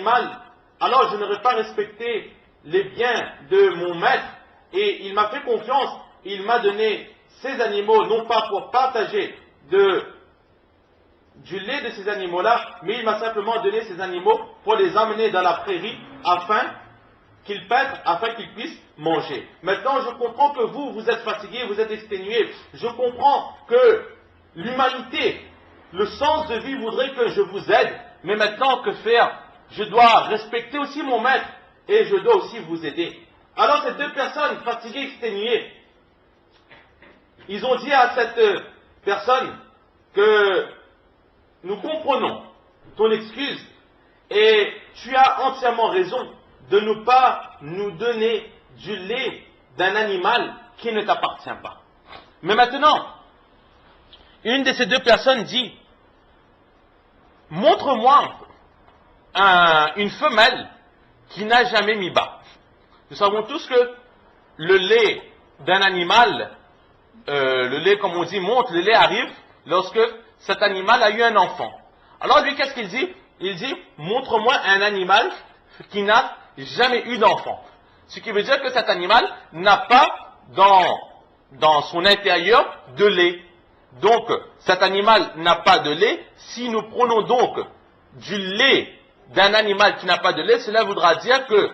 animal, alors je n'aurais pas respecté les biens de mon maître, et il m'a fait confiance, il m'a donné ces animaux, non pas pour partager du lait de ces animaux-là, mais il m'a simplement donné ces animaux pour les emmener dans la prairie afin qu'ils paîtrent, afin qu'ils puissent manger. Maintenant, je comprends que vous êtes fatigué, vous êtes exténué. Je comprends que l'humanité, le sens de vie voudrait que je vous aide, mais maintenant, que faire? Je dois respecter aussi mon maître et je dois aussi vous aider. Alors, ces deux personnes fatiguées, exténuées, ils ont dit à cette personne que nous comprenons ton excuse et tu as entièrement raison de ne pas nous donner du lait d'un animal qui ne t'appartient pas. Mais maintenant, une de ces deux personnes dit, montre-moi une femelle qui n'a jamais mis bas. Nous savons tous que le lait d'un animal, le lait, comme on dit, monte, le lait arrive lorsque cet animal a eu un enfant. Alors lui, qu'est-ce qu'il dit? Il dit, montre-moi un animal qui n'a jamais eu d'enfant. Ce qui veut dire que cet animal n'a pas dans son intérieur de lait. Donc, cet animal n'a pas de lait. Si nous prenons donc du lait d'un animal qui n'a pas de lait, cela voudra dire que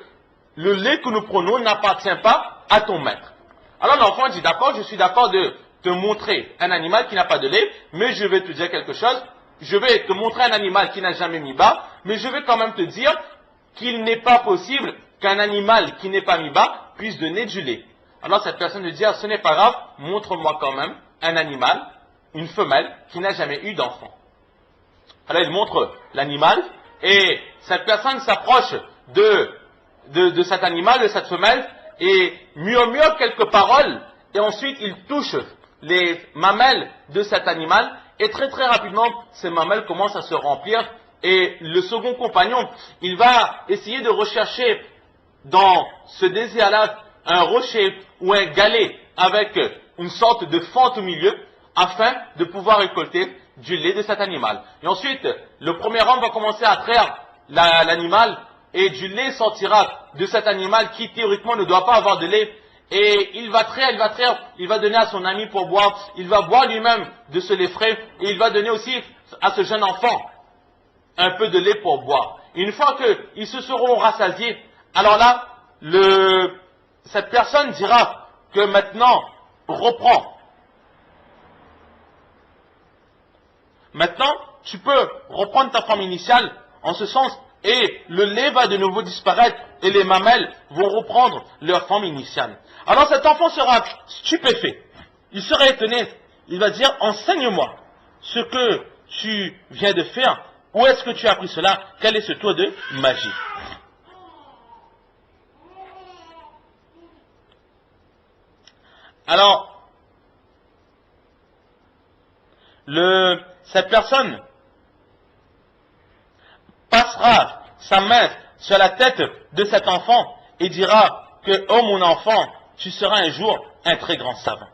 le lait que nous prenons n'appartient pas à ton maître. Alors l'enfant dit, d'accord, je suis d'accord de te montrer un animal qui n'a pas de lait, mais je vais te dire quelque chose. Je vais te montrer un animal qui n'a jamais mis bas, mais je vais quand même te dire qu'il n'est pas possible qu'un animal qui n'est pas mis bas puisse donner du lait. Alors cette personne lui dit, ce n'est pas grave, montre-moi quand même un animal, une femelle qui n'a jamais eu d'enfant. Alors il montre l'animal et cette personne s'approche de cet animal, de cette femelle, et murmure quelques paroles, et ensuite il touche les mamelles de cet animal, et très très rapidement, ces mamelles commencent à se remplir, et le second compagnon, il va essayer de rechercher dans ce désert-là un rocher ou un galet avec une sorte de fente au milieu, afin de pouvoir récolter du lait de cet animal. Et ensuite, le premier homme va commencer à traire l'animal, et du lait sortira de cet animal qui théoriquement ne doit pas avoir de lait, et il va traire, il va donner à son ami pour boire, il va boire lui-même de ce lait frais, et il va donner aussi à ce jeune enfant un peu de lait pour boire. Et une fois qu'ils se seront rassasiés, alors là, cette personne dira que maintenant, reprends. Maintenant, tu peux reprendre ta forme initiale, en ce sens, et le lait va de nouveau disparaître, et les mamelles vont reprendre leur forme initiale. Alors cet enfant sera stupéfait, il sera étonné, il va dire, enseigne-moi ce que tu viens de faire, où est-ce que tu as appris cela, quel est ce tour de magie? Alors, cette personne passera sa main sur la tête de cet enfant et dira que, oh mon enfant, tu seras un jour un très grand savant.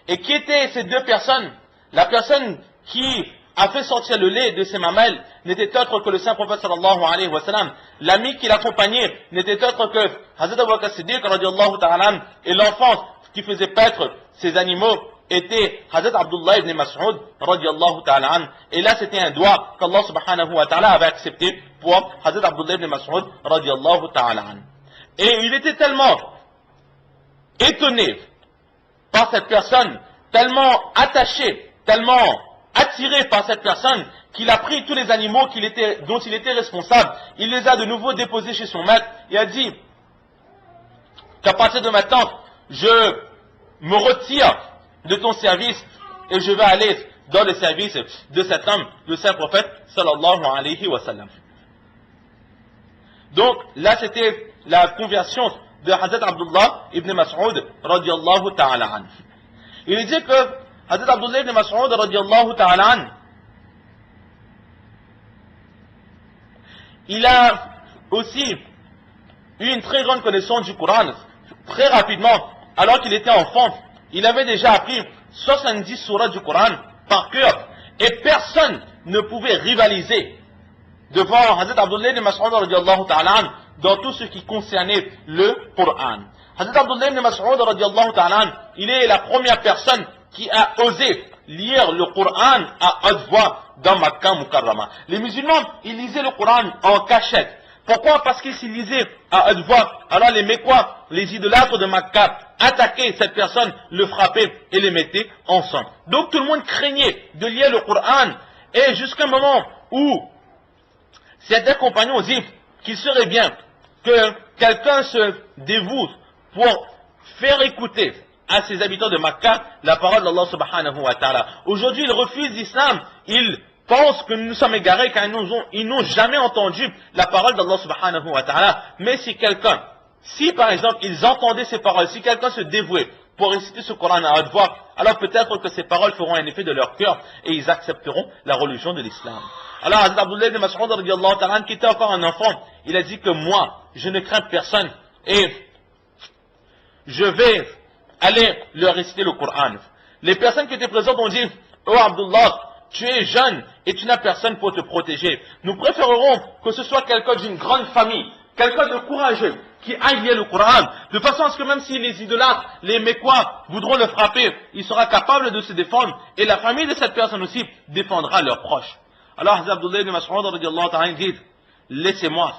Et qui étaient ces deux personnes? La personne qui a fait sortir le lait de ses mamelles n'était autre que le saint prophète sallallahu alayhi wa sallam. L'ami qui l'accompagnait n'était autre que Hazrat Abu Bakr Siddiq radiallahu ta'ala, et l'enfant qui faisait paître ces animaux était Hazrat Abdullah ibn Mas'ud radiallahu ta'ala an. Et là c'était un doigt qu'Allah subhanahu wa ta'ala avait accepté pour Hazrat Abdullah ibn Mas'ud radiallahu ta'ala an. Et il était tellement étonné par cette personne, tellement attaché, tellement attiré par cette personne, qu'il a pris tous les animaux dont il était responsable, il les a de nouveau déposés chez son maître, et a dit qu'à partir de maintenant, je me retire de ton service, et je vais aller dans le service de cet homme, le saint prophète, sallallahu alayhi wa sallam. Donc, là c'était la conversion de Hazrat Abdullah ibn Mas'ud, radiallahu ta'ala an. Il dit que Hazrat Abdullah ibn Mas'ud, radiallahu ta'ala an, il a aussi eu une très grande connaissance du Coran. Très rapidement, alors qu'il était enfant, il avait déjà appris 70 sourates du Coran par cœur, et personne ne pouvait rivaliser devant Hazrat Abdullah ibn Mas'ud radiallahu ta'ala dans tout ce qui concernait le Coran. Hazrat Abdullah ibn Mas'ud radiallahu ta'ala, il est la première personne qui a osé lire le Coran à haute voix dans Makkah Mukarrama. Les musulmans, ils lisaient le Coran en cachette. Pourquoi? Parce qu'ils s'y lisaient à haute voix. Alors les Mécois, les idolâtres de Makkah, attaquaient cette personne, le frappaient et les mettaient ensemble. Donc tout le monde craignait de lire le Coran. Et jusqu'à un moment où certains compagnons disent qu'il serait bien que quelqu'un se dévoue pour faire écouter à ses habitants de Makkah la parole d'Allah subhanahu wa ta'ala. Aujourd'hui, ils refusent l'islam, ils pensent que nous sommes égarés car ils n'ont jamais entendu la parole d'Allah subhanahu wa ta'ala. Mais si par exemple ils entendaient ces paroles, si quelqu'un se dévouait pour réciter ce Coran à haute voix, alors peut-être que ces paroles feront un effet de leur cœur et ils accepteront la religion de l'islam. Alors Hazrat Abdullah ibn Mas'ud radiyallahu ta'ala, qui était encore un enfant, il a dit que moi, je ne crains personne et je vais aller leur réciter le Coran. Les personnes qui étaient présentes ont dit: oh Abdullah, tu es jeune et tu n'as personne pour te protéger. Nous préférerons que ce soit quelqu'un d'une grande famille, quelqu'un de courageux, qui aille lire le Coran, de façon à ce que même si les idolâtres, les Mécois voudront le frapper, il sera capable de se défendre et la famille de cette personne aussi défendra leurs proches. Alors Hazrat Abdullah ibn Mas'ud radiyallahu ta'ala dit: laissez-moi,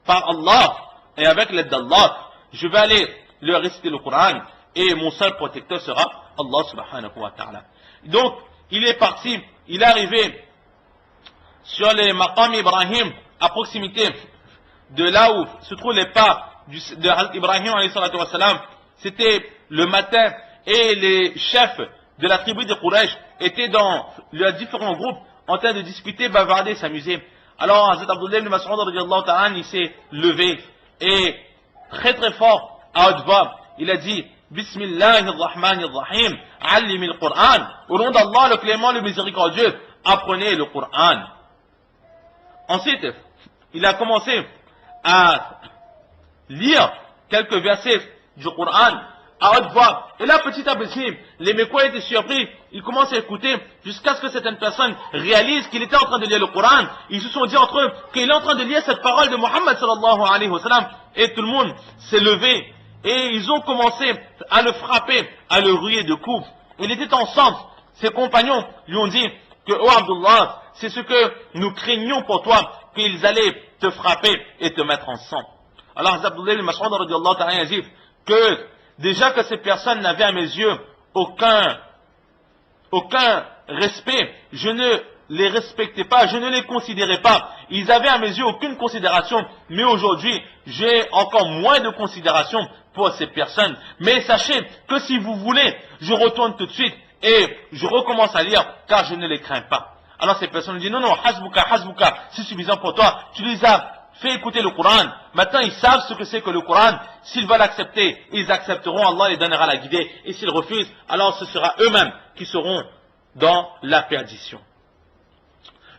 par Allah et avec l'aide d'Allah, je vais aller leur réciter le Coran et mon seul protecteur sera Allah subhanahu wa ta'ala. Donc, il est parti, il est arrivé sur les maqam Ibrahim, à proximité de là où se trouvent les pas de Hazrat Ibrahim alayhi salatu wa salam. C'était le matin et les chefs de la tribu de Quraysh étaient dans leurs différents groupes en train de discuter, bavarder, s'amuser. Alors Hazrat Abdullah ibn Mas'ud radiyallahu ta'ala, il s'est levé et très très fort, à haute voix, il a dit: Bismillahirrahmanirrahim, allim al-Qur'an. Au nom d'Allah, le clément, le miséricordieux, apprenez le Qur'an. Ensuite, il a commencé à lire quelques versets du Qur'an à haute voix. Et là, petit à petit, les Mécois étaient surpris. Ils commencent à écouter jusqu'à ce que certaines personnes réalisent qu'il était en train de lire le Qur'an. Ils se sont dit entre eux qu'il est en train de lire cette parole de Muhammad sallallahu alayhi wa sallam. Et tout le monde s'est levé. Et ils ont commencé à le frapper, à le ruer de coups. Ils étaient ensemble. Ses compagnons lui ont dit que, oh Abdullah, c'est ce que nous craignions pour toi, qu'ils allaient te frapper et te mettre ensemble. Alors Abdullah ibn Mas'ud radiyallahu ta'ala dit que déjà que ces personnes n'avaient à mes yeux aucun respect, je ne les respectais pas, je ne les considérais pas. Ils avaient à mes yeux aucune considération, mais aujourd'hui, j'ai encore moins de considération pour ces personnes. Mais sachez que si vous voulez, je retourne tout de suite et je recommence à lire, car je ne les crains pas. Alors ces personnes disent: non, non, hasbuka, c'est suffisant pour toi, tu les as fait écouter le Coran. Maintenant, ils savent ce que c'est que le Coran. S'ils veulent accepter, ils accepteront, Allah les donnera la guidée. Et s'ils refusent, alors ce sera eux-mêmes qui seront dans la perdition.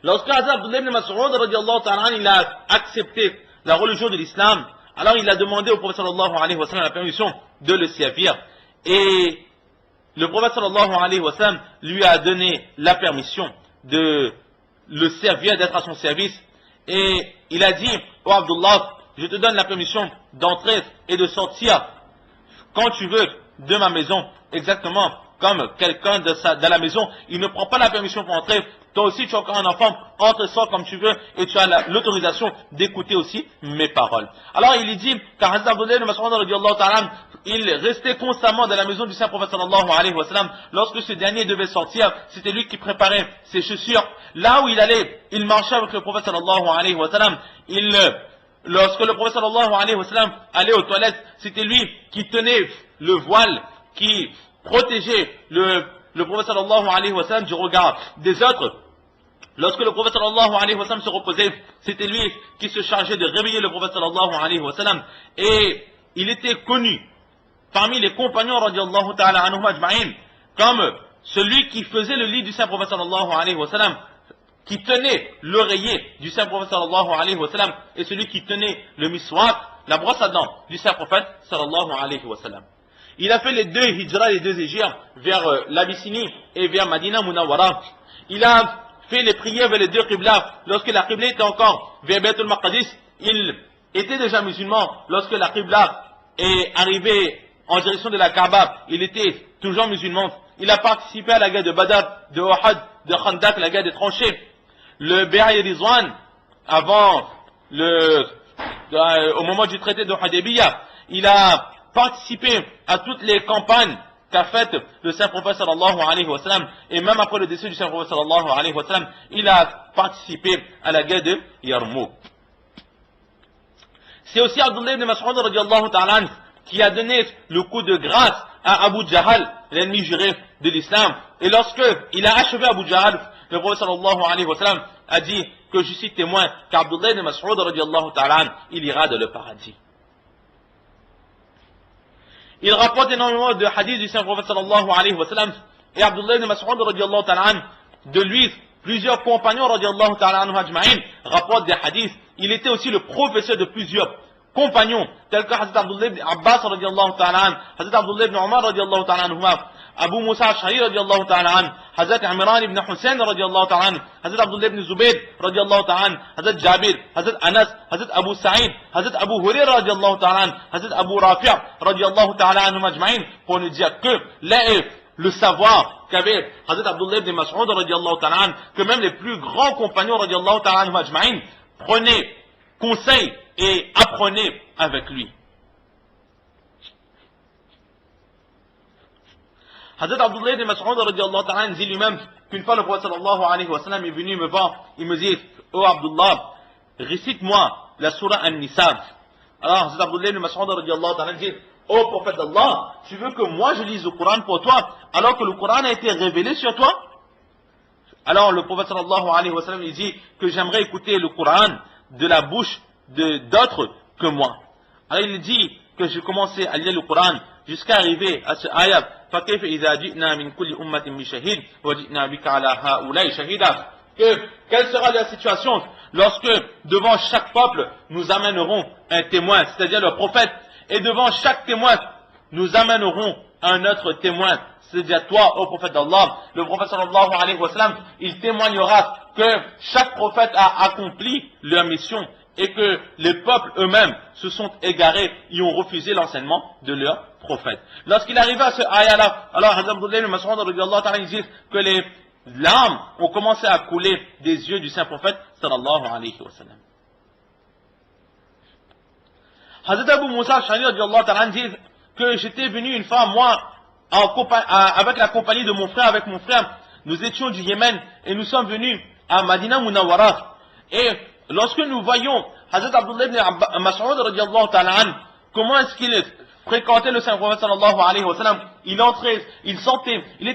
Lorsque Hazrat Abdullah ibn Mas'ud radiyallahu ta'ala, il a accepté la religion de l'islam, alors il a demandé au prophète sallallahu alayhi wa sallam la permission de le servir. Et le prophète sallallahu alayhi wa sallam lui a donné la permission de le servir, d'être à son service. Et il a dit: oh Abdullah, je te donne la permission d'entrer et de sortir quand tu veux de ma maison, exactement comme quelqu'un de la maison, il ne prend pas la permission pour entrer. Toi aussi, tu es encore un enfant, entre et sors comme tu veux, et tu as l'autorisation d'écouter aussi mes paroles. Alors il dit, car Hazrat Abdullah ibn Mas'ud radiyallahu ta'ala, il restait constamment dans la maison du Saint-Prophète sallallahu alayhi wa sallam. Lorsque ce dernier devait sortir, c'était lui qui préparait ses chaussures. Là où il allait, il marchait avec le Prophète sallallahu alayhi wa sallam. Lorsque le Prophète sallallahu alayhi wa sallam allait aux toilettes, c'était lui qui tenait le voile, qui protégeait le Prophète sallallahu alayhi wa sallam du regard des autres. Lorsque le Prophète sallallahu alayhi wa sallam se reposait, c'était lui qui se chargeait de réveiller le Prophète sallallahu alayhi wa sallam. Et il était connu parmi les compagnons radiyallahu ta'ala anhum ajma'in comme celui qui faisait le lit du Saint-Prophète sallallahu alayhi wa sallam, qui tenait l'oreiller du Saint-Prophète sallallahu alayhi wa sallam, et celui qui tenait le miswak, la brosse à dents du Saint-Prophète sallallahu alayhi wa sallam. Il a fait les deux hijras, les deux égirs vers l'Abyssinie et vers Madina Munawwara. Il a fait les prières vers les deux qibla, lorsque la qibla était encore vers Bayt al-Maqdis, il était déjà musulman. Lorsque la qibla est arrivée en direction de la Kaaba, il était toujours musulman. Il a participé à la guerre de Badr, de Uhud, de Khandak, la guerre des tranchées. Le Bay'a Ridwan, avant au moment du traité de Hudaybiyah, il a participé à toutes les campagnes qu'a faites le Saint-Prophète sallallahu alayhi wa sallam, et même après le décès du Saint-Prophète sallallahu alayhi wa sallam, il a participé à la guerre de Yarmouk. C'est aussi Abdullah ibn Mas'ud radiallahu ta'ala qui a donné le coup de grâce à Abu Jahal, l'ennemi juré de l'islam. Et lorsque il a achevé Abu Jahal, le prophète sallallahu alayhi wa sallam a dit que je suis témoin qu'Abdullah ibn Mas'ud radiallahu ta'ala, il ira dans le paradis. Il rapporte énormément de hadiths du Saint-Prophète sallallahu alayhi wa sallam, et Abdullah ibn Mas'ud radiallahu ta'ala, de lui, plusieurs compagnons radiallahu ta'ala anhu ajma'in rapportent des hadiths. Il était aussi le professeur de plusieurs compagnons, tels que Hazrat Abdullah ibn Abbas radiallahu ta'ala, Hazrat Abdullah ibn Umar radiallahu ta'ala anhuma, Abu Musa al-Ash'ari radiallahu ta'ala, Hazrat Imran ibn Hussein radiallahu ta'ala, Hazrat Abdullah ibn Zubayr radiallahu ta'ala, Hazrat Jabir, Hazrat Anas, Hazrat Abu Sa'id, Hazrat Abu Hurairah radiallahu ta'ala, Hazrat Abu Rafi' radiallahu ta'ala anhum ajma'in, pour nous dire que le savoir qu'avait Hazrat Abdullah ibn Mas'ud radiallahu ta'ala, que même les plus grands compagnons radiallahu ta'ala anhum ajma'in prenaient conseil et apprenez avec lui. Hazrat Abdullah ibn Mas'ud radiallahu ta'ala dit lui-même qu'une fois le prophète sallallahu alayhi wa sallam est venu me voir, il me dit, oh Abdullah, récite-moi la surah An-Nisa. Alors Hazrat Abdullah ibn Mas'ud radiallahu ta'ala dit, oh prophète d'Allah, tu veux que moi je lise le Coran pour toi, alors que le Coran a été révélé sur toi? Alors le prophète sallallahu alayhi wa sallam il dit que j'aimerais écouter le Coran de la bouche d'autres que moi. Alors il dit que j'ai commencé à lire le Coran jusqu'à arriver à ce ayat. فَكَيْفَ إِذَا جِئْنَا مِنْ كُلِّ أُمَّةٍ بِشَهِيدٍ وَجِئْنَا بِكَ عَلَى هَؤُلَاءِ شَهِيدًا. Quelle sera la situation lorsque devant chaque peuple nous amènerons un témoin, c'est-à-dire le prophète, et devant chaque témoin nous amènerons un autre témoin, c'est-à-dire toi, ô prophète d'Allah. Le prophète sallallahu alayhi wa sallam, il témoignera que chaque prophète a accompli leur mission et que les peuples eux-mêmes se sont égarés et ont refusé l'enseignement de leur prophète. Lorsqu'il arriva à ce ayah-là, alors Hazrat Abdullah ibn Mas'ud radiyallahu ta'ala dit que les larmes ont commencé à couler des yeux du saint prophète sallallahu alayhi wa sallam. Hazrat Abu Musa al-Ash'ari radiyallahu ta'ala dit que j'étais venu une fois, moi, avec la compagnie de mon frère, avec mon frère, nous étions du Yémen et nous sommes venus à Madina Munawwara. Et lorsque nous voyons Hazrat Abdullah ibn Mas'ud radiyallahu ta'ala anhu, comment est-ce qu'il fréquentait le Saint-Prophète sallallahu alayhi wa sallam, il entrait, il sortait, il était